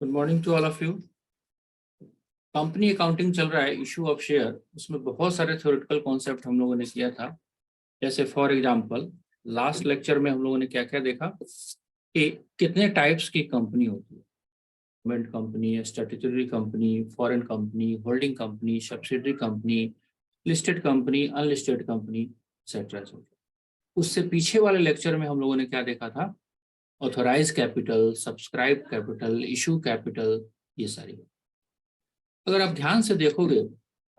Good morning to all of you. Company accounting चल रहा है, इशू ऑफ शेयर। उसमें बहुत सारे थ्योरेटिकल कॉन्सेप्ट हम लोगों ने किया था। जैसे फॉर एग्जांपल लास्ट लेक्चर में हम लोगों ने क्या क्या देखा कि कितने टाइप्स की कंपनी होती है। Government company, statutory company, foreign company, holding company, subsidiary company, listed company, unlisted company, etcetera. उससे पीछे वाले लेक्चर में हम लोगों ने क्या देखा था? Authorize capital, subscribe capital, issue capital, ये सारी। अगर आप ध्यान से देखोगे,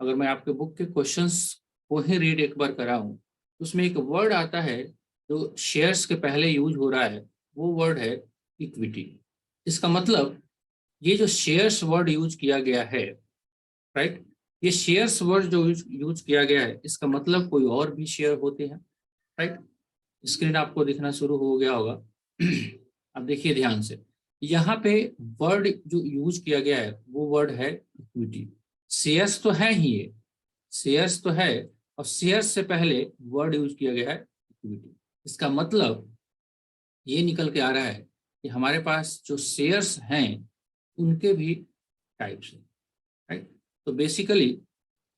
अगर मैं आपके बुक के क्वेश्चंस को ही रीड एक बार कराऊं, तो उसमें एक वर्ड आता है जो शेयर्स के पहले यूज हो रहा है, वो वर्ड है इक्विटी। इसका मतलब ये जो शेयर्स वर्ड यूज किया गया है, राइट, ये शेयर्स वर्ड जो यूज किया गया है, इसका मतलब कोई और भी शेयर होते हैं, राइट। स्क्रीन आपको दिखना शुरू हो गया होगा। अब देखिए ध्यान से, यहाँ पे वर्ड जो यूज किया गया है वो वर्ड है इक्विटी। शेयर्स तो है ही, ये शेयर्स तो है, और शेयर्स से पहले वर्ड यूज किया गया है इक्विटी। इसका मतलब ये निकल के आ रहा है कि हमारे पास जो शेयर्स हैं उनके भी टाइप्स हैं, राइट। तो बेसिकली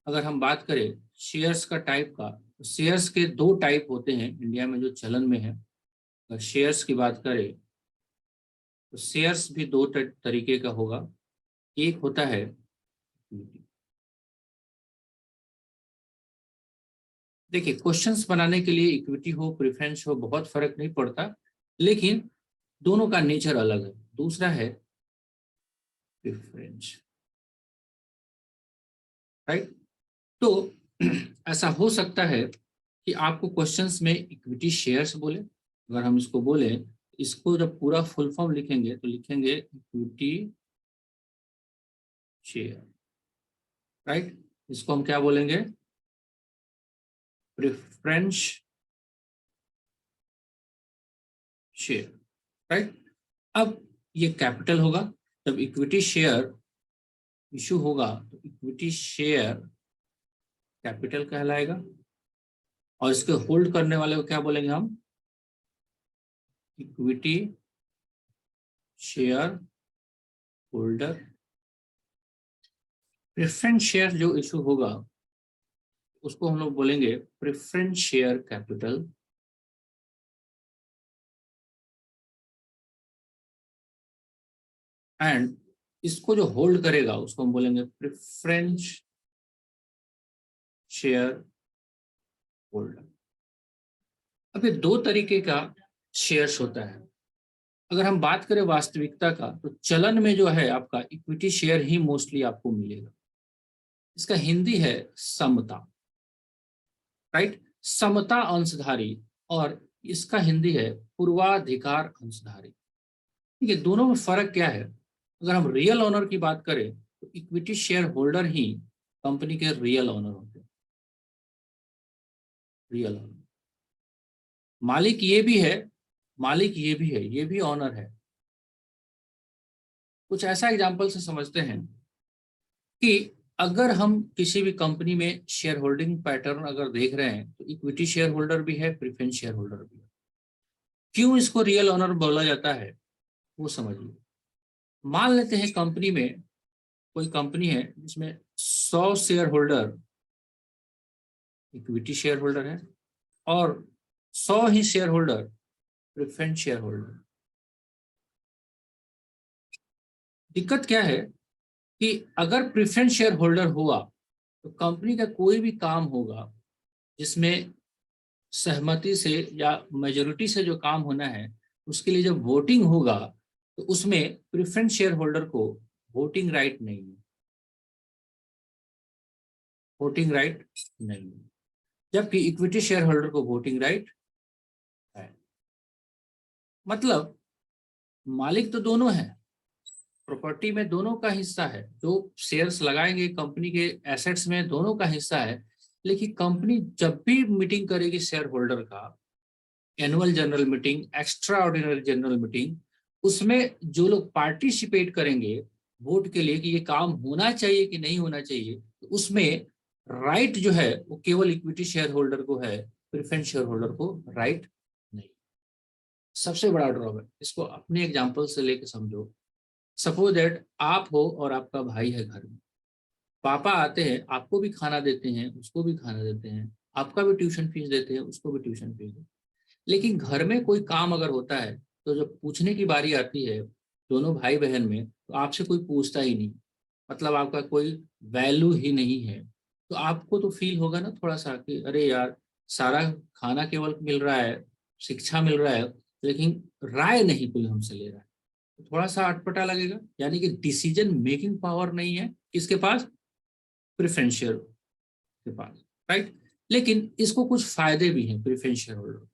अगर हम बात करें शेयर्स का टाइप का, तो शेयर्स के दो टाइप होते हैं इंडिया में जो चलन में है। अगर शेयर्स की बात करें तो शेयर्स भी दो तरीके का होगा। एक होता है इक्विटी। देखिए, क्वेश्चंस बनाने के लिए इक्विटी हो प्रेफरेंस हो बहुत फर्क नहीं पड़ता, लेकिन दोनों का नेचर अलग है। दूसरा है प्रेफरेंस, राइट। तो ऐसा हो सकता है कि आपको क्वेश्चंस में इक्विटी शेयर्स बोले। अगर हम इसको बोले, इसको जब पूरा फुल फॉर्म लिखेंगे तो लिखेंगे इक्विटी शेयर, राइट। इसको हम क्या बोलेंगे? Preference share, right. अब ये कैपिटल होगा। जब इक्विटी शेयर इशू होगा तो इक्विटी शेयर कैपिटल कहलाएगा, और इसके होल्ड करने वाले को क्या बोलेंगे हम? Equity shareholder. Preference share जो इशू होगा उसको हम लोग बोलेंगे प्रेफरेंस शेयर कैपिटल, एंड इसको जो होल्ड करेगा उसको हम बोलेंगे प्रेफरेंस शेयर होल्डर। अब ये दो तरीके का शेयर्स होता है। अगर हम बात करें वास्तविकता का, तो चलन में जो है आपका इक्विटी शेयर ही मोस्टली आपको मिलेगा। इसका हिंदी है समता, राइट, समता अंशधारी, और इसका हिंदी है पूर्वाधिकार अंशधारी। ठीक है, दोनों में फर्क क्या है? अगर हम रियल ओनर की बात करें तो इक्विटी शेयर होल्डर ही कंपनी के रियल ओनर होते हैं। रियल ओनर मालिक ये भी है, मालिक ये भी है, ये भी ऑनर है। कुछ ऐसा एग्जांपल से समझते हैं कि अगर हम किसी भी कंपनी में शेयर होल्डिंग पैटर्न अगर देख रहे हैं तो इक्विटी शेयर होल्डर भी है, प्रेफरेंस शेयर होल्डर भी है। क्यों इसको रियल ओनर बोला जाता है वो समझिए। मान लेते हैं कंपनी में कोई कंपनी है जिसमें 100 shareholder equity shareholder है और 100 ही shareholder preference shareholder. दिक्कत क्या है कि अगर प्रेफरेंस शेयर होल्डर हुआ तो कंपनी का कोई भी काम होगा जिसमें सहमति से या मेजोरिटी से जो काम होना है, उसके लिए जब वोटिंग होगा तो उसमें प्रेफरेंस शेयर होल्डर को वोटिंग राइट नहीं है। वोटिंग राइट नहीं है, जबकि इक्विटी शेयर होल्डर को वोटिंग राइट है। मतलब मालिक तो दोनों है, प्रॉपर्टी में दोनों का हिस्सा है, जो शेयर्स लगाएंगे कंपनी के एसेट्स में दोनों का हिस्सा है। लेकिन कंपनी जब भी मीटिंग करेगी शेयर होल्डर का, annual general meeting, extra ordinary general meeting, उसमें जो लोग पार्टिसिपेट करेंगे वोट के लिए कि ये काम होना चाहिए कि नहीं होना चाहिए, तो उसमें राइट जो है वो केवल इक्विटी शेयर होल्डर को है, प्रेफरेंस शेयर होल्डर को राइट नहीं। सबसे बड़ा ड्रॉबैक, इसको अपने एग्जांपल से लेके समझो। सपोज दैट आप हो और आपका भाई है घर में, पापा आते हैं, आपको भी खाना देते हैं, उसको भी खाना देते हैं, आपका भी ट्यूशन फीस देते हैं, उसको भी ट्यूशन फीस देते हैं। लेकिन घर में कोई काम अगर होता है तो जब पूछने की बारी आती है दोनों भाई बहन में, तो आपसे कोई पूछता ही नहीं, मतलब आपका कोई वैल्यू ही नहीं है। तो आपको तो फील होगा ना थोड़ा सा कि अरे यार, सारा खाना केवल मिल रहा है, शिक्षा मिल रहा है, लेकिन राय नहीं कोई हमसे ले रहा है, तो थोड़ा सा अटपटा लगेगा। यानी कि डिसीजन मेकिंग पावर नहीं है किसके पास, प्रेफरेंशियल के पास, राइट। लेकिन इसको कुछ फायदे भी हैं प्रेफरेंशियल होल्डर।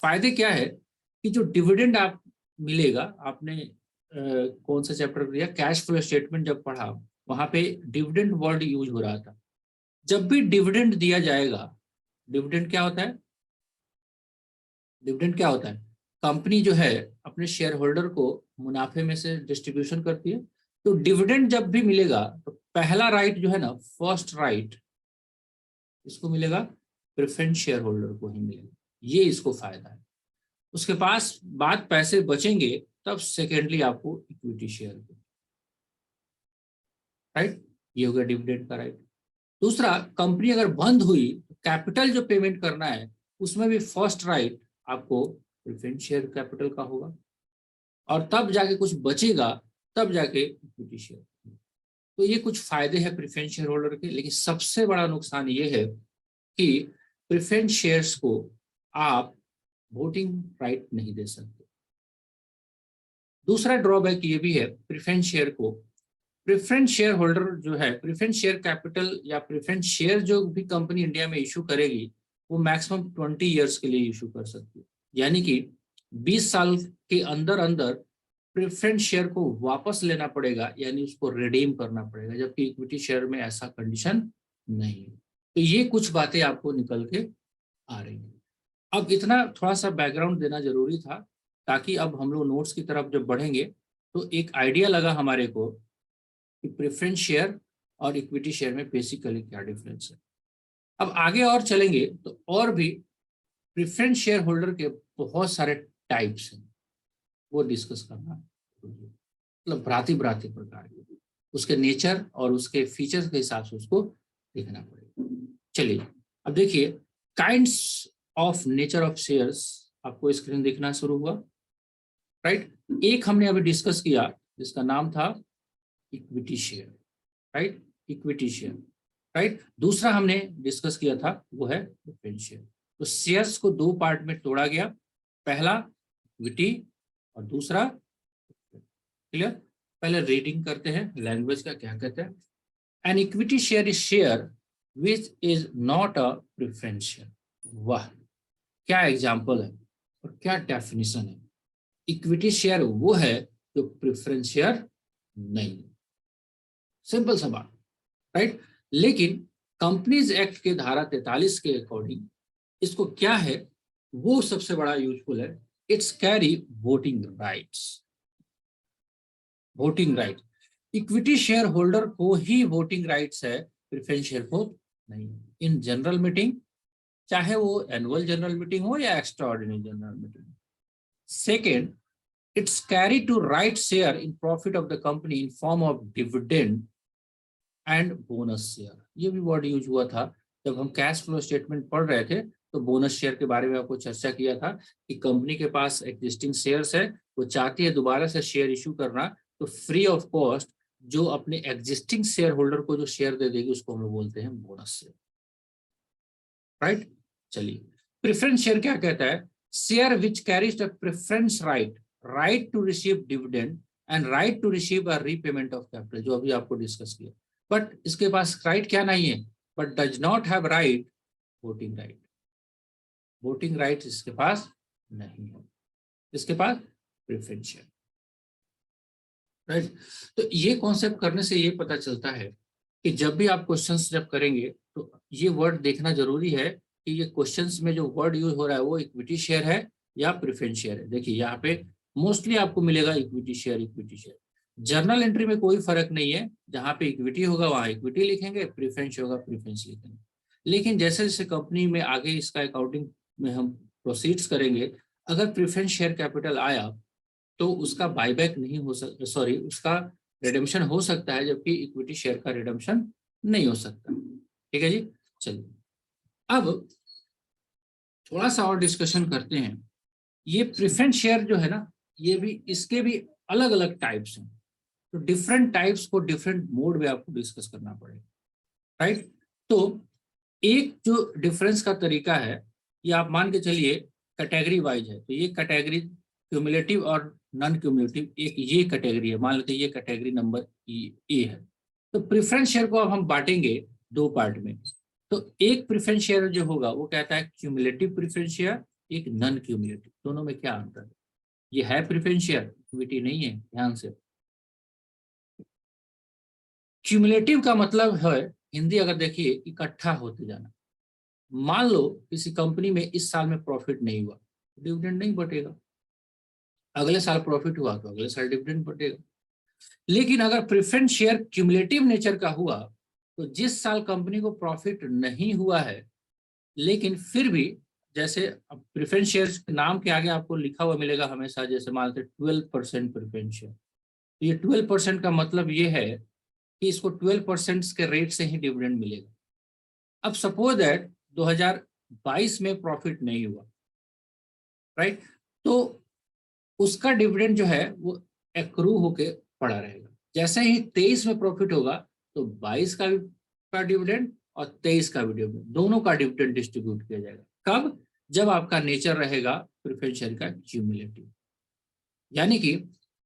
फायदे क्या है कि जो डिविडेंड आप मिलेगा, आपने कौन सा चैप्टर दिया, कैश फ्लो स्टेटमेंट जब पढ़ा, वहां पे डिविडेंड वर्ड यूज हो रहा था। जब भी डिविडेंड दिया जाएगा, डिविडेंड क्या होता है, डिविडेंड क्या होता है, कंपनी जो है अपने शेयर होल्डर को मुनाफे में से डिस्ट्रीब्यूशन करती है। तो डिविडेंड जब भी मिलेगा तो पहला राइट जो है ना, फर्स्ट राइट, इसको मिलेगा, प्रेफरेंस शेयर होल्डर को ही मिलेगा। ये इसको फायदा है। उसके पास बाद पैसे बचेंगे तब सेकेंडली आपको इक्विटी शेयर, राइट। ये हो गया डिविडेंड का राइट। दूसरा, कंपनी अगर बंद हुई तो कैपिटल जो पेमेंट करना है उसमें भी फर्स्ट राइट आपको प्रेफरेंस शेयर कैपिटल का होगा, और तब जाके कुछ बचेगा, तब जाके इक्विटी शेयर। तो ये कुछ फायदे हैं प्रेफरेंस शेयर होल्डर के। लेकिन सबसे बड़ा नुकसान ये है कि प्रेफरेंस शेयर्स को आप वोटिंग राइट नहीं दे सकते। दूसरा ड्रॉबैक ये भी है प्रेफरेंस शेयर को, प्रेफरेंस शेयर होल्डर जो है, प्रेफरेंस शेयर कैपिटल या प्रेफरेंस शेयर जो भी कंपनी इंडिया में इशू करेगी, वो मैक्सिमम 20 ईयर्स के लिए इशू कर सकती है। यानी कि 20 साल के अंदर अंदर प्रेफरेंस शेयर को वापस लेना पड़ेगा, यानी उसको रिडीम करना पड़ेगा, जबकि इक्विटी शेयर में ऐसा कंडीशन नहीं है। तो ये कुछ बातें आपको निकल के आ रही है। अब इतना थोड़ा सा बैकग्राउंड देना जरूरी था, ताकि अब हम लोग नोट्स की तरफ जब बढ़ेंगे तो एक आइडिया लगा हमारे को कि प्रेफरेंस शेयर और इक्विटी शेयर में बेसिकली क्या डिफरेंस है। अब आगे और चलेंगे तो और भी प्रेफरेंस शेयर होल्डर के बहुत सारे टाइप्स हैं, वो डिस्कस करना, मतलब भ्रांति भ्रांति प्रकार के, उसके नेचर और उसके फीचर्स के हिसाब से उसको देखना पड़ेगा। चलिए अब देखिए, kinds of nature of shares आपको स्क्रीन दिखना शुरू हुआ, राइट। एक हमने अभी डिस्कस किया जिसका नाम था equity share, right, equity share, right. दूसरा हमने डिस्कस किया था वो है प्रेफरेंस शेयर। तो शेयर्स को दो पार्ट में तोड़ा गया, पहला इक्विटी और दूसरा, क्लियर। पहले रीडिंग करते हैं लैंग्वेज का क्या कहते हैं। An equity share is share which is not a preference share. वाह, क्या एग्जाम्पल है और क्या डेफिनेशन है। इक्विटी शेयर वो है जो प्रेफरेंस शेयर नहीं, सिंपल सा बात, राइट। लेकिन कंपनीज एक्ट के धारा 43 के अकॉर्डिंग इसको क्या है, वो सबसे बड़ा यूजफुल है, it's carry voting rights, voting right. Equity share holder को ही वोटिंग राइट्स है, प्रेफरेंस शेयर को नहीं। इन जनरल मीटिंग, चाहे वो एनुअल जनरल मीटिंग हो या extraordinary general meeting. Second, it's carry to right share in profit of the company in form of dividend and bonus share. ये भी word use हुआ था जब हम कैश फ्लो स्टेटमेंट पढ़ रहे थे, तो बोनस शेयर के बारे में आपको चर्चा किया था कि कंपनी के पास एग्जिस्टिंग शेयर्स है, वो चाहती है दोबारा से शेयर इशू करना, तो फ्री ऑफ कॉस्ट जो अपने एग्जिस्टिंग शेयर होल्डर को जो शेयर दे देगी उसको हम लोग बोलते हैं बोनस शेयर, राइट। चलिए, प्रेफरेंस शेयर क्या कहता है, share which carries the preference right, right to receive dividend and right to receive a repayment of capital, जो अभी आपको डिस्कस किया। बट इसके पास राइट क्या नहीं है, but does not have right voting right, voting right इसके पास नहीं है, इसके पास प्रेफरेंस शेयर, राइट। तो ये कॉन्सेप्ट करने से ये पता चलता है कि जब भी आप क्वेश्चंस जब करेंगे तो ये वर्ड देखना जरूरी है कि ये क्वेश्चंस में जो वर्ड यूज हो रहा है वो इक्विटी शेयर है या प्रेफरेंस शेयर है। देखिए यहाँ पे मोस्टली आपको मिलेगा equity share, equity share. Journal entry में कोई फर्क नहीं है, जहाँ पे इक्विटी होगा वहां इक्विटी लिखेंगे, प्रेफरेंस होगा प्रेफरेंस लिखेंगे। लेकिन जैसे जैसे कंपनी में आगे इसका अकाउंटिंग में हम प्रोसीड्स करेंगे, अगर प्रेफरेंस शेयर कैपिटल आया तो उसका बायबैक नहीं हो सकता, सॉरी उसका रिडेम्पशन हो सकता है, जबकि इक्विटी शेयर का रिडेम्पशन नहीं हो सकता। ठीक है जी। चलिए अब थोड़ा सा और डिस्कशन करते हैं। ये प्रेफरेंस शेयर जो है ना, ये भी, इसके भी अलग अलग टाइप्स हैं, तो डिफरेंट टाइप्स को डिफरेंट मोड में आपको डिस्कस करना पड़ेगा, राइट। तो एक जो डिफरेंस का तरीका है, ये आप मान के चलिए कैटेगरी वाइज है, तो ये कैटेगरी क्यूमुलेटिव और नॉन क्यूमुलेटिव, एक ये कैटेगरी है, मान लेते हैं ये कैटेगरी नंबर ए है। तो प्रेफरेंस शेयर को अब हम बांटेंगे दो पार्ट में। तो एक प्रेफरेंस शेयर जो होगा वो कहता है क्यूमुलेटिव प्रेफरेंस शेयर, एक नॉन क्यूमुलेटिव। दोनों में क्या अंतर है? ये है प्रेफरेंस शेयर, इक्विटी नहीं है, ध्यान से। क्यूमुलेटिव का मतलब है, हिंदी अगर देखिए, इकट्ठा होते जाना। मान लो किसी कंपनी में इस साल में प्रॉफिट नहीं हुआ, डिविडेंड नहीं बटेगा। अगले साल प्रॉफिट हुआ तो अगले साल डिविडेंड बटेगा। लेकिन अगर प्रेफरेंस शेयर क्यूमुलेटिव नेचर का हुआ, तो जिस साल कंपनी को प्रॉफिट नहीं हुआ है, लेकिन फिर भी, जैसे प्रेफरेंस शेयर नाम के आगे आपको लिखा हुआ मिलेगा हमेशा, जैसे मान लेते 12% प्रेफरेंस शेयर, तो ये 12% का मतलब ये है कि इसको 12% के रेट से ही डिविडेंड मिलेगा। अब सपोज दैट 2022 में प्रॉफिट नहीं हुआ, राइट, तो उसका डिविडेंड जो है वो एक्रू होके पड़ा रहेगा। जैसे ही 23 में प्रॉफिट होगा, तो 22 का डिविडेंड और 23 का भी डिविडेंड, दोनों का डिविडेंड डिस्ट्रीब्यूट किया जाएगा। कब? जब आपका नेचर रहेगा प्रेफरेंस शेयर का क्यूमुलेटिव, यानी कि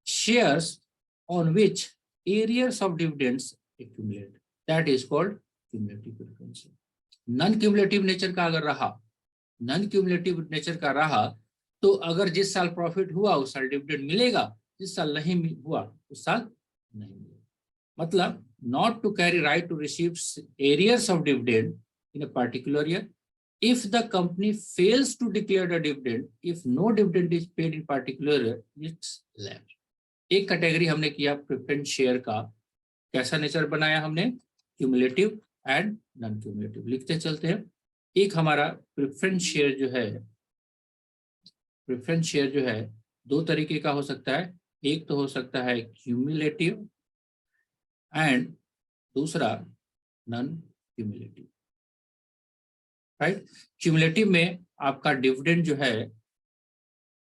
shares on which arrears of dividends accumulate, that is called cumulative preference share. Non cumulative nature का अगर रहा, नॉन क्यूमुलेटिव नेचर का रहा, तो अगर जिस साल प्रॉफिट हुआ उस साल डिविडेंड मिलेगा, जिस साल नहीं हुआ उस साल नहीं मिलेगा। मतलब not to carry right to receive arrears of dividend in a particular year if the company fails to declare the dividend, if no dividend is paid in particular year, it's lapse। एक category हमने किया preference share का, कैसा nature बनाया हमने? Cumulative and non cumulative. लिखते चलते हैं। एक हमारा प्रेफरेंस शेयर जो है, प्रेफरेंस शेयर जो है दो तरीके का हो सकता है। एक तो हो सकता है क्यूमुलेटिव एंड दूसरा नॉन क्यूमुलेटिव, राइट। क्यूमुलेटिव में आपका डिविडेंड जो है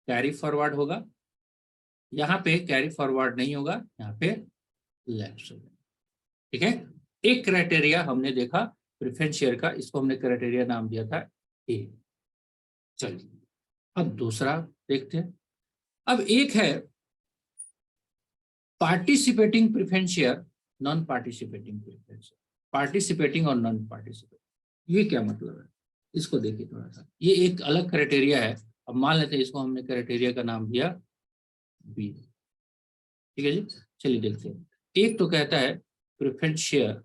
कैरी फॉरवर्ड होगा, यहाँ पे कैरी फॉरवर्ड नहीं होगा, यहाँ पे लैप्स होगा। ठीक है, एक क्राइटेरिया हमने देखा प्रेफरेंस शेयर का, इसको हमने क्राइटेरिया नाम दिया था ए। चलिए अब दूसरा देखते हैं। अब एक है participating preference share, non participating preference share. Participating और नॉन पार्टिसिपेटिंग, ये क्या मतलब है? इसको देखिए थोड़ा सा, ये एक अलग क्राइटेरिया है। अब मान लेते हैं इसको हमने क्राइटेरिया का नाम दिया बी। ठीक है जी, चलिए देखते हैं। एक तो कहता है प्रेफरेंस शेयर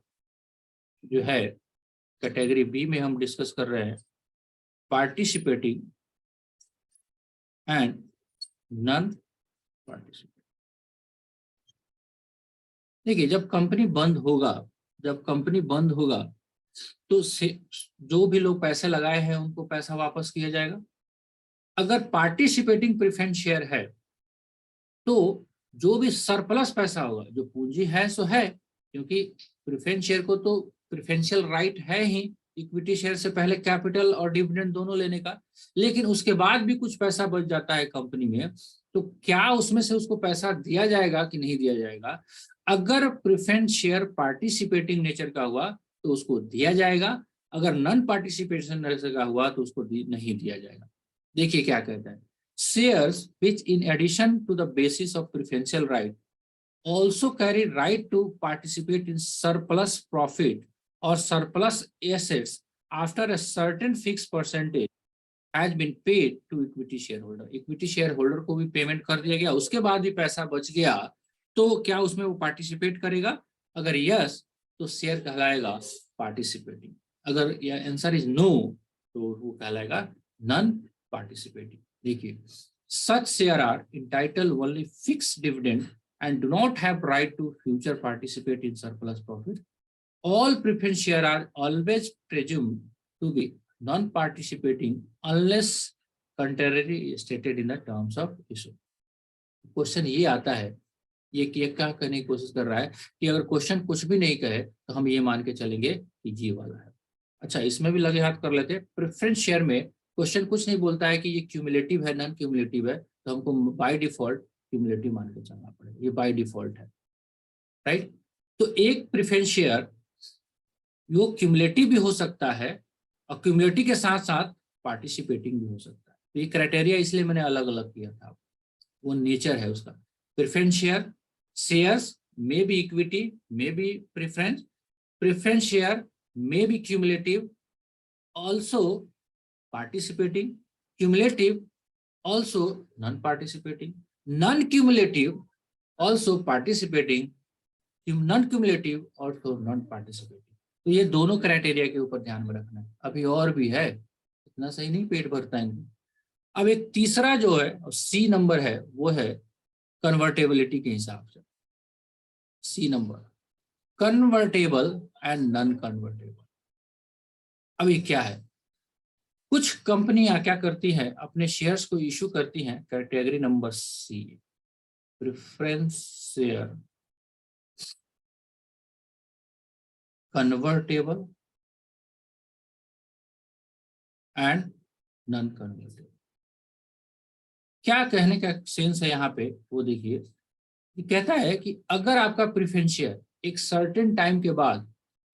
जो है कैटेगरी बी में हम डिस्कस कर रहे हैं पार्टिसिपेटिंग एंड नॉन पार्टिसिपेटिंग। देखिए जब कंपनी बंद होगा, जब कंपनी बंद होगा तो जो भी लोग पैसे लगाए हैं उनको पैसा वापस किया जाएगा। अगर पार्टिसिपेटिंग प्रेफरेंस शेयर है तो जो भी सरप्लस पैसा होगा, जो पूंजी है सो है, क्योंकि प्रेफरेंस शेयर को तो प्रेफरेंशियल राइट है ही इक्विटी शेयर से पहले कैपिटल और डिविडेंड दोनों लेने का, लेकिन उसके बाद भी कुछ पैसा बच जाता है कंपनी में, तो क्या उसमें से उसको पैसा दिया जाएगा कि नहीं दिया जाएगा? अगर प्रेफरेंस शेयर पार्टिसिपेटिंग नेचर का हुआ तो उसको दिया जाएगा, अगर नॉन पार्टिसिपेशन नेचर का हुआ तो उसको नहीं दिया जाएगा। देखिए क्या कहता है, shares which in addition to the basis of preferential right also carry right to participate in surplus profit or surplus assets after a certain fixed percentage has been paid to equity shareholder। equity shareholder को भी payment कर दिया गया, उसके बाद भी पैसा बच गया, तो क्या उसमें वो पार्टिसिपेट करेगा? अगर यस तो शेयर कहलाएगा पार्टिसिपेटिंग, अगर यह आंसर इज नो तो वो कहलाएगा नॉन पार्टिसिपेटिंग। देखिए such share are entitled only fixed dividend and do not have right to future participate in surplus profit। All preference share are always presumed to be non-participating unless contrary stated in the terms of issue। Question ये आता है, ये क्या कहने की कोशिश कर रहा है कि अगर क्वेश्चन कुछ भी नहीं कहे तो हम ये मान के चलेंगे कि जी वाला है। अच्छा, इसमें भी लगे हाथ कर लेते हैं। प्रेफरेंस शेयर में क्वेश्चन कुछ नहीं बोलता है कि ये क्यूमुलेटिव है नॉन क्यूमुलेटिव है, तो हमको बाय डिफॉल्ट क्यूमुलेटिव मान के चलना पड़ेगा, ये बाय डिफॉल्ट है, राइट। तो एक प्रेफरेंस शेयर वो क्यूमुलेटिव भी हो सकता है और क्यूमुलेटिव के साथ साथ पार्टिसिपेटिंग भी हो सकता है। तो ये क्राइटेरिया इसलिए मैंने अलग अलग किया था, वो नेचर है उसका। Preference share, shares may be equity, may be preference, preference share may be cumulative, also participating, cumulative, also non-participating, non-cumulative, also participating, non-cumulative, also non-participating। तो ये दोनों क्राइटेरिया के ऊपर ध्यान में रखना है। अभी और भी है, इतना सही नहीं पेट भरता है। अब एक तीसरा जो है सी नंबर है, वो है कन्वर्टेबिलिटी के हिसाब से। C number, convertible and non convertible. अब ये क्या है? कुछ कंपनियां क्या करती हैं, अपने शेयर्स को इशू करती हैं category number C, preference share, convertible and non convertible. क्या कहने का सेंस है यहाँ पे, वो देखिए। ये कहता है कि अगर आपका प्रेफरेंस शेयर एक सर्टेन टाइम के बाद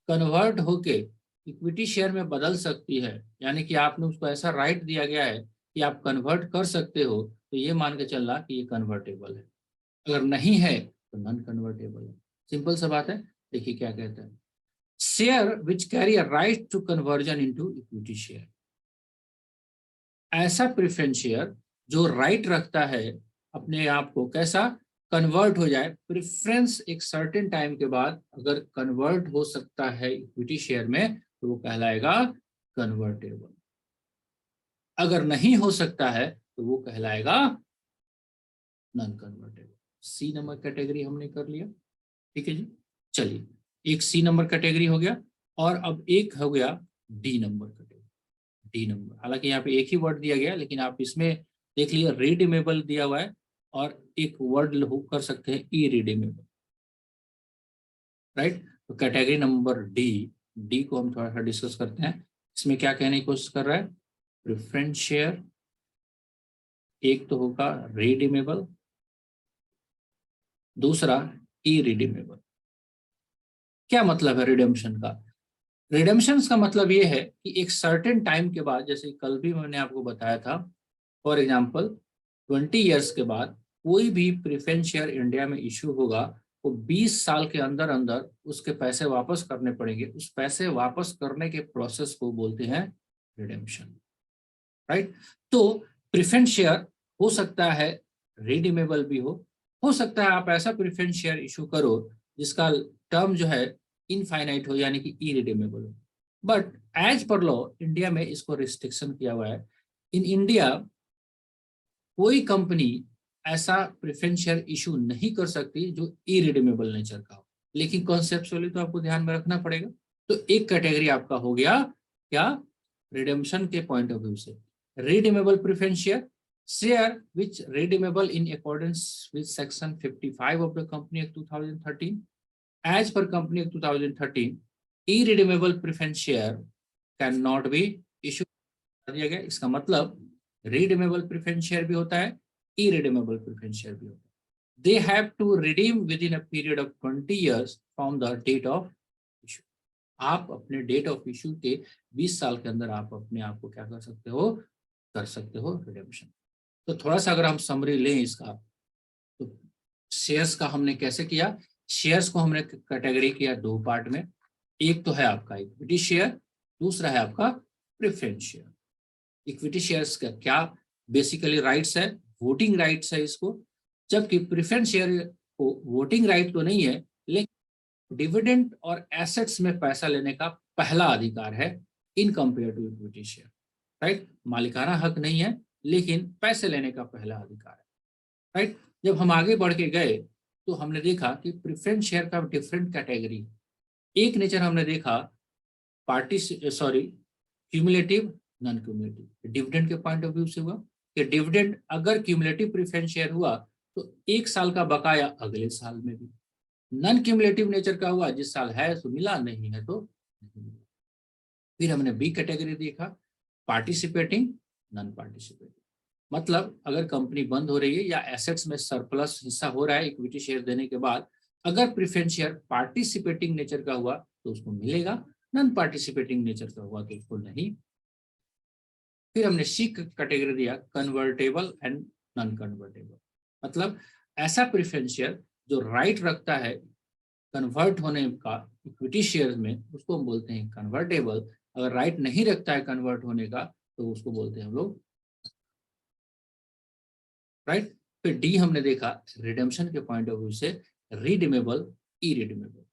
कन्वर्ट होके इक्विटी शेयर में बदल सकती है, यानी कि आपने उसको ऐसा राइट दिया गया है कि आप कन्वर्ट कर सकते हो, तो ये मान के चलना कि ये कन्वर्टेबल है। अगर नहीं है तो नॉन कन्वर्टेबल है। सिंपल सा बात है। देखिए क्या कहता है, share which carry a right to conversion into equity share. ऐसा प्रेफरेंस शेयर जो राइट रखता है अपने आप को कैसा कन्वर्ट हो जाए, प्रेफरेंस एक सर्टेन टाइम के बाद अगर कन्वर्ट हो सकता है इक्विटी शेयर में, तो वो कहलाएगा कन्वर्टेबल। अगर नहीं हो सकता है तो वो कहलाएगा non convertible. C number category हमने कर लिया, ठीक है जी। चलिए, एक सी नंबर कैटेगरी हो गया, और अब एक हो गया D number category. D number, हालांकि यहाँ पे एक ही वर्ड दिया गया, लेकिन आप इसमें देख लीजिए रिडीमेबल दिया हुआ है और एक वर्ड कर सकते हैं इरिडीमेबल, राइट। तो कैटेगरी नंबर डी, डी को हम थोड़ा सा डिस्कस करते हैं। इसमें क्या कहने की कोशिश कर रहा है, प्रेफरेंस शेयर, एक तो होगा रिडीमेबल, दूसरा इरिडीमेबल। क्या मतलब है रिडेम्पशन का? रिडेम्पशन का मतलब ये है कि एक सर्टेन टाइम के बाद, जैसे कल भी मैंने आपको बताया था, फॉर एग्जांपल 20 इयर्स के बाद कोई भी प्रेफरेंस शेयर इंडिया में इशू होगा, वो 20 साल के अंदर अंदर उसके पैसे वापस करने पड़ेंगे। उस पैसे वापस करने के प्रोसेस को बोलते हैं रिडेम्पशन, राइट। तो प्रेफरेंस शेयर हो सकता है रिडीमेबल भी हो सकता है आप ऐसा प्रेफरेंस शेयर इशू करो जिसका टर्म जो है इनफाइनाइट हो, यानी कि इरिडीमेबल हो। But as per law India में इसको रिस्ट्रिक्शन किया हुआ है। इन इंडिया कोई कंपनी ऐसा प्रेफरेंस शेयर इशू नहीं कर सकती जो इरिडीमेबल नेचर का हो, लेकिन कॉन्सेप्चुअली तो आपको ध्यान में रखना पड़ेगा। तो एक कैटेगरी आपका हो गया क्या, रिडेम्पशन के पॉइंट ऑफ व्यू से, redeemable preference share, share which redeemable in accordance with section 55 of the company act 2013। As per company act 2013, irredeemable preference share can not be issue दिया गया। इसका मतलब रिडीमेबल प्रेफरेंस शेयर भी होता है, irredeemable preference share भी होता है। They have to redeem within a period of 20 years from the date of issue। आप अपने डेट ऑफ इशू के 20 साल के अंदर आप अपने आप को क्या कर सकते हो रिडेम्पशन। तो थोड़ा सा अगर हम समरी लें इसका, तो शेयर्स का हमने कैसे किया, शेयर्स को हमने कैटेगरी किया दो पार्ट में। एक तो है आपका इक्विटी शेयर, दूसरा है आपका प्रेफरेंस शेयर। इक्विटी शेयर्स का क्या बेसिकली राइट्स है, वोटिंग राइट्स है इसको, जबकि प्रेफरेंस शेयर को वोटिंग राइट तो नहीं है, लेकिन डिविडेंड और एसेट्स में पैसा लेने का पहला अधिकार है in compare to equity share, right. मालिकाना हक नहीं है, लेकिन पैसे लेने का पहला अधिकार है, राइट। जब हम आगे बढ़ के गए तो हमने देखा कि प्रेफरेंस शेयर का डिफरेंट कैटेगरी, एक नेचर हमने देखा क्यूमुलेटिव, नॉन क्यूमुलेटिव। डिविडेंड के पॉइंट ऑफ व्यू से हुआ कि डिविडेंड अगर क्यूमुलेटिव प्रेफरेंस शेयर हुआ तो 1 साल का बकाया अगले साल में भी। नॉन क्यूमुलेटिव नेचर का हुआ, जिस साल है तो मिला, नहीं है तो नहीं मिला। फिर हमने बी कैटेगरी देखा, पार्टिसिपेटिंग, नॉन पार्टिसिपेटिंग। मतलब अगर कंपनी बंद हो रही है या एसेट्स में सरप्लस हिस्सा हो रहा है इक्विटी शेयर देने के बाद, अगर प्रेफरेंस शेयर पार्टिसिपेटिंग नेचर का हुआ तो उसको मिलेगा, नॉन पार्टिसिपेटिंग नेचर का हुआ तो उसको नहीं। फिर हमने सी कैटेगरी दिया, कन्वर्टेबल एंड नॉन कन्वर्टेबल। मतलब ऐसा प्रेफरेंस शेयर जो राइट रखता है कन्वर्ट होने का इक्विटी शेयर में, उसको हम बोलते हैं कन्वर्टेबल। अगर राइट नहीं रखता है कन्वर्ट होने का तो उसको बोलते हैं हम लोग राइट। फिर डी हमने देखा, रिडेम्पशन के पॉइंट ऑफ व्यू से रिडीमेबल, इरिडीमेबल।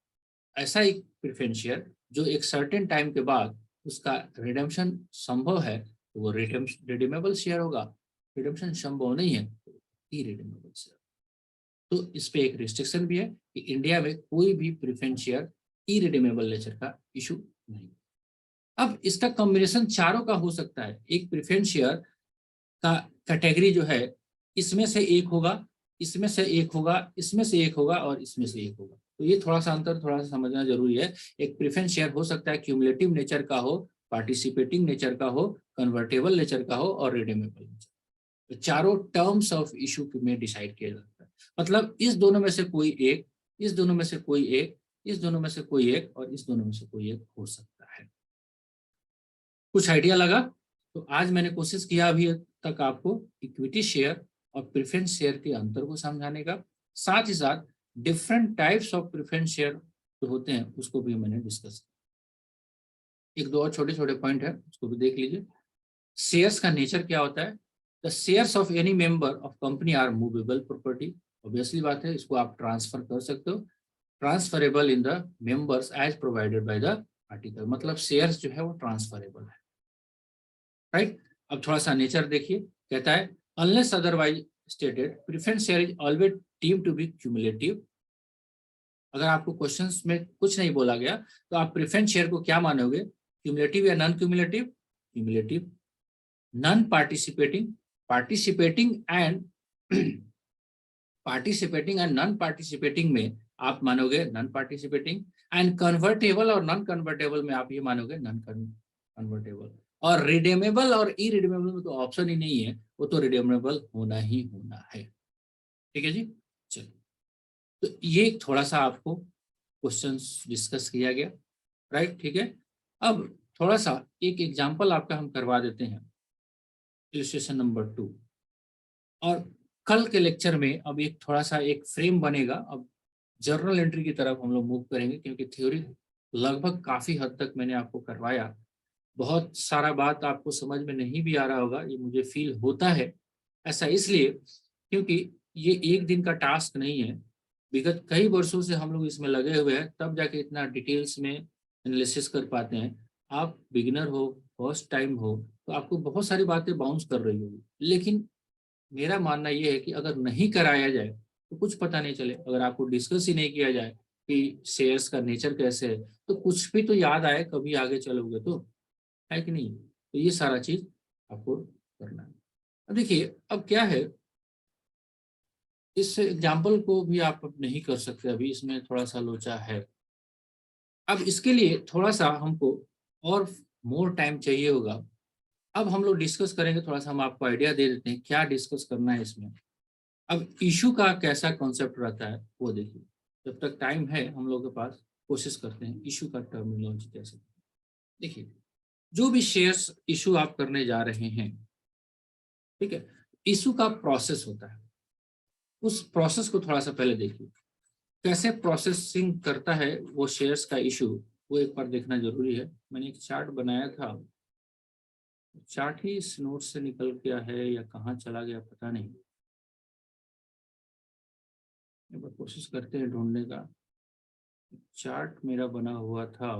ऐसा एक प्रेफरेंस शेयर जो एक सर्टेन टाइम के बाद उसका रिडेम्पशन संभव है तो वो रिडीमेबल शेयर होगा, रिडेम्पशन संभव नहीं है तो इरिडीमेबल शेयर। तो इस पे एक रिस्ट्रिक्शन भी है कि इंडिया में कोई भी प्रेफरेंस शेयर इरिडीमेबल नेचर का इशू नहीं। अब इसका कॉम्बिनेशन चारों का हो सकता है। एक प्रेफरेंस शेयर का कैटेगरी जो है, इसमें से एक होगा, इसमें से एक होगा, इसमें से एक होगा और इसमें से एक होगा। तो ये थोड़ा सा अंतर थोड़ा सा समझना जरूरी है। एक प्रेफरेंस शेयर हो सकता है क्यूमुलेटिव नेचर का हो, पार्टिसिपेटिंग नेचर का हो, कन्वर्टेबल नेचर का हो और रिडीमेबल नेचर। तो चारों टर्म्स ऑफ इशू में डिसाइड किया जाता है। मतलब इस दोनों में से कोई एक, इस दोनों में से कोई एक, इस दोनों में से कोई एक और इस दोनों में से कोई एक हो सकता है। कुछ आइडिया लगा? तो आज मैंने कोशिश किया अभी तक आपको इक्विटी शेयर और प्रेफरेंस शेयर के अंतर को समझाने का, साथ ही साथ different types of preference share जो होते हैं उसको भी मैंने डिस्कस किया। एक दो और छोटे छोटे पॉइंट है, उसको भी देख लीजिए। शेयर्स का नेचर क्या होता है? The shares of any member of company are movable property. Obviously बात है, इसको आप ट्रांसफर कर सकते हो, transferable in the members as provided by the article. मतलब शेयर्स जो है वो ट्रांसफरेबल है, राइट। अब थोड़ा सा नेचर देखिए, कहता है unless otherwise stated preference share is always deemed to be cumulative. अगर आपको क्वेश्चंस में कुछ नहीं बोला गया तो आप प्रेफरेंस शेयर को क्या मानोगे, क्यूमुलेटिव या non cumulative? Cumulative. Non participating, participating and participating and non participating में आप मानोगे नॉन पार्टिसिपेटिंग, एंड कन्वर्टेबल और नॉन कन्वर्टेबल में आप ये मानोगे नॉन कन्वर्टेबल। और रिडेमेबल और इरिडेमेबल में तो ऑप्शन ही नहीं है, वो तो रिडेमेबल होना ही होना है। ठीक है जी, चलिए। तो ये थोड़ा सा आपको क्वेश्चंस डिस्कस किया गया, राइट। ठीक है, अब थोड़ा सा एक एग्जांपल आपका हम करवा देते हैं, इलस्ट्रेशन नंबर 2। और कल के लेक्चर में अब एक थोड़ा सा एक फ्रेम बनेगा। अब जर्नल एंट्री की तरफ हम लोग मूव करेंगे, क्योंकि थ्योरी लगभग काफी हद तक मैंने आपको करवाया। बहुत सारा बात आपको समझ में नहीं भी आ रहा होगा, ये मुझे फील होता है। ऐसा इसलिए क्योंकि ये एक दिन का टास्क नहीं है, विगत कई वर्षों से हम लोग इसमें लगे हुए हैं, तब जाके इतना डिटेल्स में एनालिसिस कर पाते हैं। आप बिगिनर हो, फर्स्ट टाइम हो, तो आपको बहुत सारी बातें बाउंस कर रही होगी, लेकिन मेरा मानना ये है कि अगर नहीं कराया जाए तो कुछ पता नहीं चले। अगर आपको डिस्कस ही नहीं किया जाए कि शेयर्स का नेचर कैसे है, तो कुछ भी तो याद आए कभी आगे चलोगे तो, है कि नहीं। तो ये सारा चीज आपको करना है। अब देखिए, अब क्या है, इस एग्जाम्पल को भी आप अब नहीं कर सकते, अभी इसमें थोड़ा सा लोचा है। अब इसके लिए थोड़ा सा हमको और मोर टाइम चाहिए होगा। अब हम लोग डिस्कस करेंगे, थोड़ा सा हम आपको आइडिया दे देते हैं क्या डिस्कस करना है इसमें। अब इशू का कैसा कॉन्सेप्ट रहता है वो देखिए, जब तक टाइम है हम लोग के पास कोशिश करते हैं इशू का टर्मिनोलॉजी कैसे। देखिए, जो भी शेयर्स इशू आप करने जा रहे हैं, ठीक है, इशू का प्रोसेस होता है। उस प्रोसेस को थोड़ा सा पहले देखिए, कैसे प्रोसेसिंग करता है वो शेयर्स का इशू, वो एक बार देखना जरूरी है। मैंने एक चार्ट बनाया था, चार्ट ही इस नोट से निकल गया है या कहाँ चला गया पता नहीं, एक बार कोशिश करते हैं ढूंढने का। चार्ट मेरा बना हुआ था,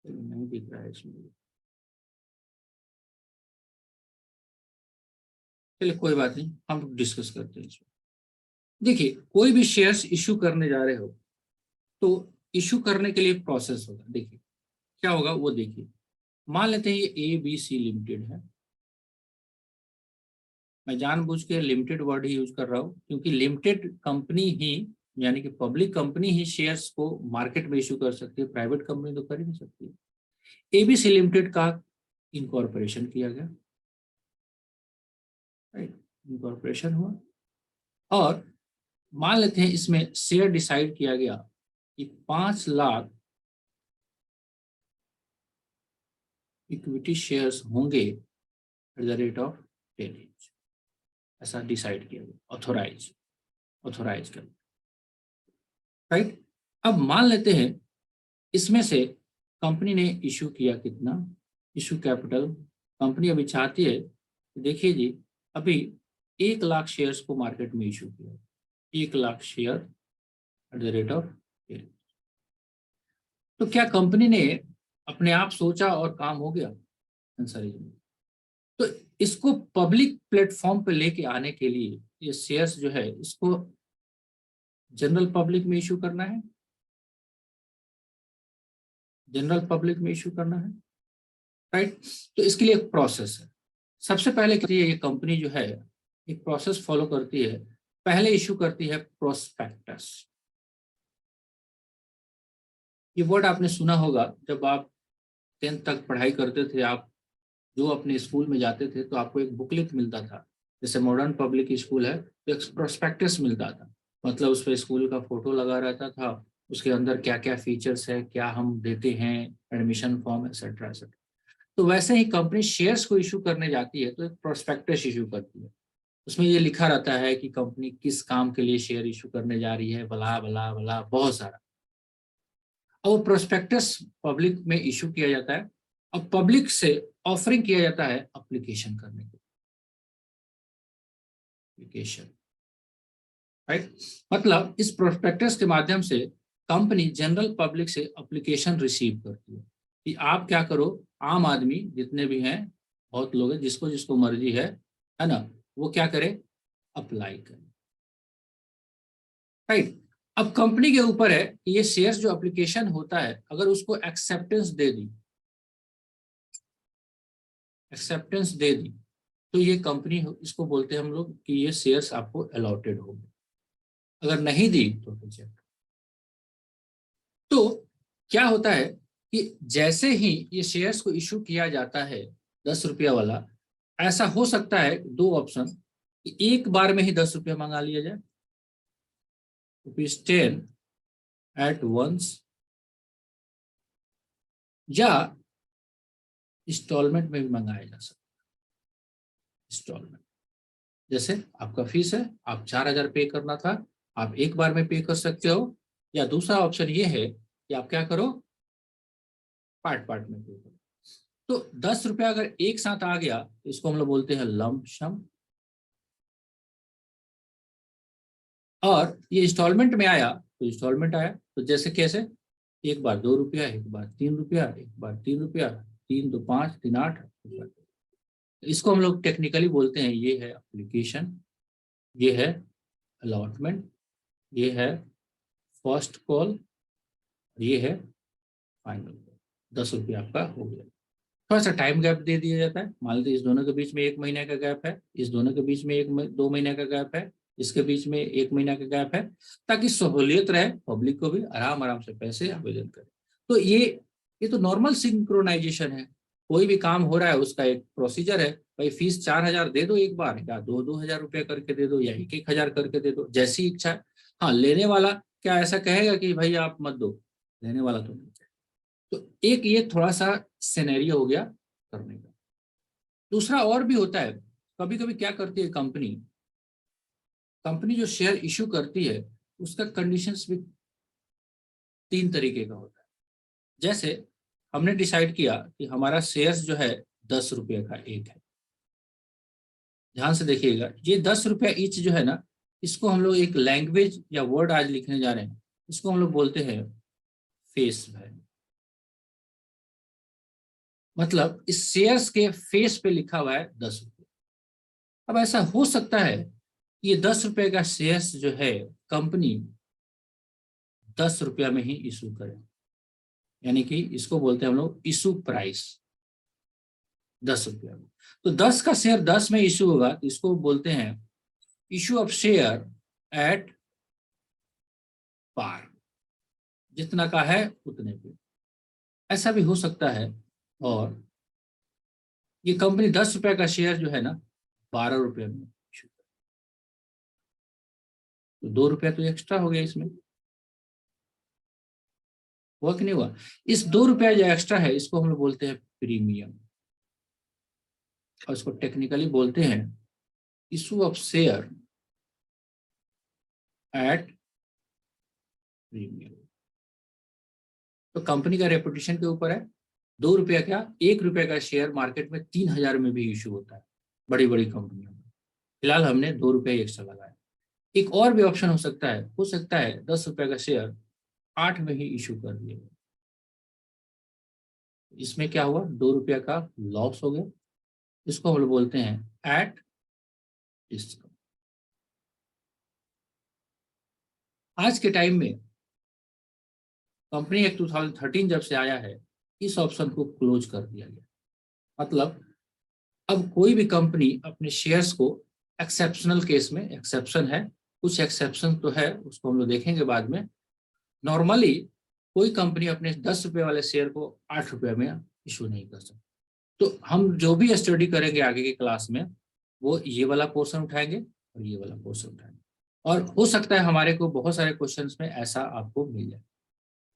नहीं दिख रहा है इसमें। चलिए कोई बात नहीं, हम डिस्कस करते हैं इसमें। देखिए, कोई भी शेयर्स इशू करने जा रहे हो तो इशू करने के लिए प्रोसेस होगा। देखिए क्या होगा वो देखिए, मान लेते हैं ये ABC लिमिटेड है, मैं जानबूझ के लिमिटेड वर्ड ही यूज कर रहा हूँ, क्योंकि लिमिटेड कंपनी ही, यानी कि पब्लिक कंपनी ही शेयर्स को मार्केट में इशू कर सकती है, प्राइवेट कंपनी तो कर ही नहीं सकती। एबीसी लिमिटेड का इनकॉर्पोरेशन किया गया, राइट, इनकॉर्पोरेशन हुआ, और मान लेते हैं इसमें शेयर डिसाइड किया गया कि 5 लाख इक्विटी शेयर्स होंगे at the rate of 10 each, ऐसा डिसाइड किया गया, ऑथोराइज कर, राइट। अब मान लेते हैं इसमें से कंपनी ने इशू किया कितना, इशू कैपिटल, कंपनी अभी चाहती है, देखिए जी, अभी 1 लाख शेयर्स को मार्केट में इशू किया, 1 lakh share at the rate of 10। तो क्या कंपनी ने अपने आप सोचा और काम हो गया? Answer is no. तो इसको पब्लिक प्लेटफॉर्म पे लेके आने के लिए ये शेयर्स जो है इसको जनरल पब्लिक में इशू करना है, जनरल पब्लिक में इशू करना है, राइट। तो इसके लिए एक प्रोसेस है। सबसे पहले ये कंपनी जो है एक प्रोसेस फॉलो करती है, पहले इशू करती है प्रोस्पेक्टस। ये वर्ड आपने सुना होगा, जब आप 10th तक पढ़ाई करते थे, आप जो अपने स्कूल में जाते थे तो आपको एक बुकलेट मिलता था, जैसे मॉडर्न पब्लिक स्कूल है तो एक प्रोस्पेक्टस मिलता था, मतलब उस पर स्कूल का फोटो लगा रहता था, उसके अंदर क्या क्या फीचर्स है, क्या हम देते हैं, एडमिशन फॉर्म एक्सेट्रा एक्सेट्रा। तो वैसे ही कंपनी शेयर्स को इशू करने जाती है तो एक प्रोस्पेक्टस इशू करती है, उसमें ये लिखा रहता है कि कंपनी किस काम के लिए शेयर इशू करने जा रही है, भला भला भला बहुत सारा। और वो प्रोस्पेक्टस पब्लिक में इशू किया जाता है, और पब्लिक से ऑफरिंग किया जाता है एप्लीकेशन करने के, एप्लीकेशन, राइट। मतलब इस प्रोस्पेक्टस के माध्यम से कंपनी जनरल पब्लिक से एप्लीकेशन रिसीव करती है कि आप क्या करो, आम आदमी जितने भी हैं, बहुत लोग हैं, जिसको जिसको मर्जी है ना, वो क्या करे, अप्लाई करे, राइट। अब कंपनी के ऊपर है कि ये शेयर्स जो एप्लीकेशन होता है, अगर उसको एक्सेप्टेंस दे दी तो ये कंपनी, इसको बोलते हैं हम लोग कि ये शेयर्स आपको अलॉटेड हो गए, अगर नहीं दी तो रिजेक्ट। तो क्या होता है कि जैसे ही ये शेयर्स को इशू किया जाता है 10 रुपया वाला, ऐसा हो सकता है 2 ऑप्शन, कि एक बार में ही 10 रुपया मंगा लिया जाए, ₹10 एट वंस, या इंस्टॉलमेंट में भी मंगाया जा सकता है। इंस्टॉलमेंट, जैसे आपका फीस है, आप 4,000 पे करना था, आप एक बार में पे कर सकते हो, या दूसरा ऑप्शन ये है कि आप क्या करो, पार्ट पार्ट में पे करो। तो 10 रुपया अगर एक साथ आ गया तो इसको हम लोग बोलते हैं लंप सम, और ये इंस्टॉलमेंट में आया तो इंस्टॉलमेंट आया, तो जैसे कैसे, एक बार 2 रुपया, एक बार 3 रुपया, एक बार 3 रुपया, 3 2 5 3 8, इसको हम लोग टेक्निकली बोलते हैं, ये है एप्लीकेशन, ये है अलॉटमेंट, ये है फर्स्ट कॉल, ये है फाइनल कॉल। 10 रुपया आपका हो गया। थोड़ा सा टाइम गैप दे दिया जाता है, मान लीजिए इस दोनों के बीच में 1 महीने का गैप है, इस दोनों के बीच में 2 महीने का गैप है, इसके बीच में 1 महीना का गैप है, ताकि सहूलियत रहे, पब्लिक को भी आराम आराम से पैसे आवेदन करे। तो ये तो नॉर्मल सिंक्रोनाइजेशन है, कोई भी काम हो रहा है उसका एक प्रोसीजर है, भाई फीस 4,000 दे दो एक बार, या 2,000 रुपया करके दे दो, या 1,000 करके दे दो, जैसी इच्छा है। हाँ, लेने वाला क्या ऐसा कहेगा कि भाई आप मत दो, लेने वाला तो नहीं। तो एक ये थोड़ा सा सिनेरियो हो गया करने का। दूसरा और भी होता है, कभी कभी क्या करती है कंपनी, कंपनी जो शेयर इशू करती है उसका कंडीशंस भी 3 तरीके का होता है। जैसे हमने डिसाइड किया कि हमारा शेयर्स जो है 10 रुपये का एक है, ध्यान से देखिएगा, ये 10 रुपया ईच जो है ना, इसको हम लोग एक लैंग्वेज या वर्ड आज लिखने जा रहे हैं, इसको हम लोग बोलते हैं फेस वैल्यू। मतलब इस शेयर्स के फेस पे लिखा हुआ है 10 रुपये। अब ऐसा हो सकता है ये 10 रुपये का शेयर्स जो है कंपनी 10 रुपया में ही इशू करे, यानी कि इसको बोलते हैं हम लोग इशू प्राइस 10 रुपया में। तो 10 का शेयर 10 में इशू होगा तो इसको बोलते हैं issue of share at par, जितना का है उतने पे। ऐसा भी हो सकता है। और ये कंपनी 10 रुपए का शेयर जो है ना 12 रुपए में issue करे, तो 2 रुपया तो एक्स्ट्रा हो गया इसमें, हुआ कि नहीं हुआ? इस 2 रुपया जो एक्स्ट्रा है इसको हम लोग बोलते हैं प्रीमियम, और इसको टेक्निकली बोलते हैं issue of share at premium. तो कंपनी का रेपुटेशन के ऊपर है। 2 रुपया क्या, 1 रुपये का शेयर मार्केट में 3000 में भी इशू होता है बड़ी बड़ी कंपनियों में। फिलहाल हमने 2 रुपये एक्स्ट्रा लगाया। एक और भी ऑप्शन हो सकता है 10 रुपये का शेयर 8 में ही इशू कर दिया। इसमें क्या हुआ, 2 रुपया का लॉस हो गया। इसको हम लोग बोलते हैं एट डिस्काउंट। आज के टाइम में कंपनी एक्ट 2013 जब से आया है इस ऑप्शन को क्लोज कर दिया गया। मतलब अब कोई भी कंपनी अपने शेयर्स को एक्सेप्शनल केस में, एक्सेप्शन है, कुछ एक्सेप्शन तो है उसको हम लोग देखेंगे बाद में, नॉर्मली कोई कंपनी अपने 10 रुपए वाले शेयर को 8 रुपए में इशू नहीं कर सकती। तो हम जो भी स्टडी करेंगे आगे की क्लास में वो ये वाला पोर्शन उठाएंगे और ये वाला पोर्शन उठाएंगे, और हो सकता है हमारे को बहुत सारे क्वेश्चंस में ऐसा आपको मिल जाए।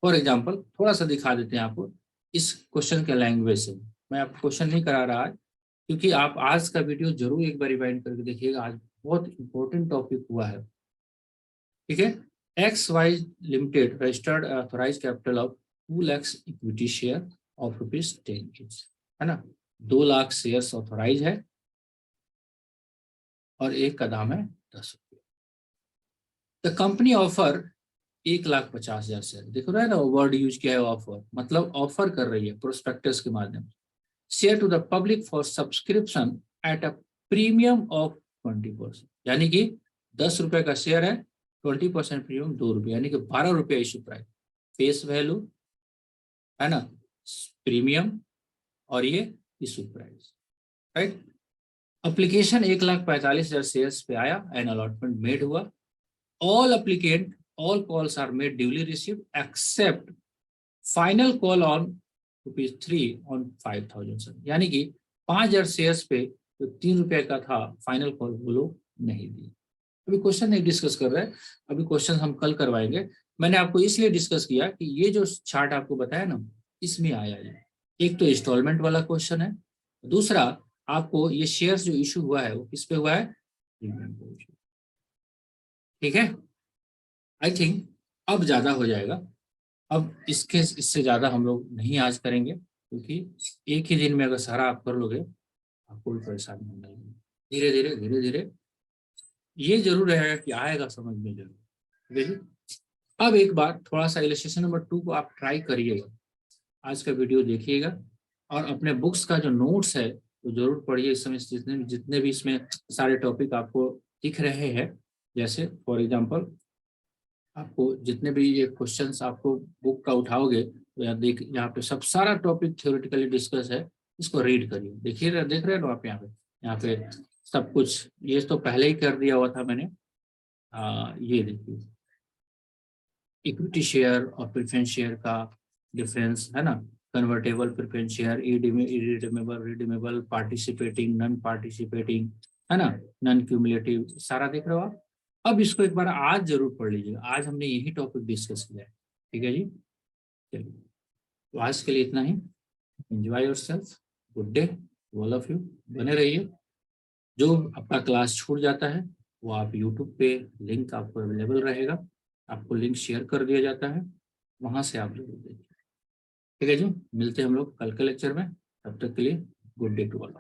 फॉर एग्जाम्पल थोड़ा सा दिखा देते हैं आपको इस क्वेश्चन के लैंग्वेज से। मैं आपको क्वेश्चन नहीं करा रहा है क्योंकि आप आज का वीडियो जरूर एक बार रिवाइंड करके देखिएगा, आज बहुत इंपॉर्टेंट टॉपिक हुआ है। ठीक है, X Y limited registered authorize capital of 2 lakh equity share of ₹10 है ना, 2 लाख शेयर ऑथोराइज है और एक का दाम है 10 रुपये। द कंपनी ऑफर 1,50,000 शेयर, देखो रहा है ना वर्ड यूज किया है ऑफर, मतलब ऑफर कर रही है प्रोस्पेक्टस के माध्यम से share to the public for subscription at a premium of 20%, यानी कि 10 रुपए का शेयर है, 20% प्रीमियम 2 रुपये, यानी कि 12 रुपये इशू प्राइस, फेस वैल्यू है ना, प्रीमियम और ये issue price, right. Application 1,45,000 shares पे आया एंड अलॉटमेंट मेड हुआ। All applicant all calls are made duly received except final call on ₹3 on 5,000, यानी कि 5,000 शेयर्स पे जो 3 रुपए का था फाइनल कॉल वो लोग नहीं दिए। अभी क्वेश्चन नहीं डिस्कस कर रहे हैं, अभी क्वेश्चन हम कल करवाएंगे। मैंने आपको इसलिए डिस्कस किया कि ये जो चार्ट आपको बताया ना इसमें आया है, एक तो इंस्टॉलमेंट वाला क्वेश्चन है, दूसरा आपको ये शेयर्स जो इशू हुआ है वो किस पे हुआ है, ठीक है। आई थिंक अब ज्यादा हो जाएगा, अब इससे ज्यादा हम लोग नहीं आज करेंगे क्योंकि एक ही दिन में अगर सारा आप कर लोगे आपको कोई परेशानी नहीं होगी। धीरे धीरे धीरे धीरे ये जरूर रहेगा कि आएगा समझ में जरूर, ठीक है। अब एक बार थोड़ा सा इलस्ट्रेशन नंबर 2 को आप ट्राई करिएगा, आज का वीडियो देखिएगा और अपने बुक्स का जो नोट्स है वो जरूर पढ़िए। इस समय जितने भी इसमें सारे टॉपिक आपको दिख रहे हैं, जैसे फॉर एग्जाम्पल आपको जितने भी ये क्वेश्चंस आपको बुक का उठाओगे तो यहाँ पे सब सारा टॉपिक थ्योरेटिकली डिस्कस है, इसको रीड करिए। देखिए देख रहे हैं ना आप यहाँ पे सब कुछ, ये तो पहले ही कर दिया हुआ था मैंने। ये देखिए इक्विटी शेयर और प्रेफरेंस शेयर का डिफरेंस है ना, convertible preference share, redeemable, participating, non participating, है ना, नॉन क्यूमुलेटिव, सारा देख रहे हो आप। अब इसको एक बार आज जरूर पढ़ लीजिएगा, आज हमने यही टॉपिक डिस्कस किया है, ठीक है जी। चलिए तो आज के लिए इतना ही। Enjoy yourself, good day all of you, बने रहिए। जो आपका क्लास छूट जाता है वो आप यूट्यूब पे लिंक आपको अवेलेबल रहेगा, आपको लिंक शेयर कर दिया जाता है, वहां से आप जरूर देखिए, ठीक है जी। मिलते हैं हम लोग कल के लेक्चर में, तब तक के लिए गुड डे टू ऑल।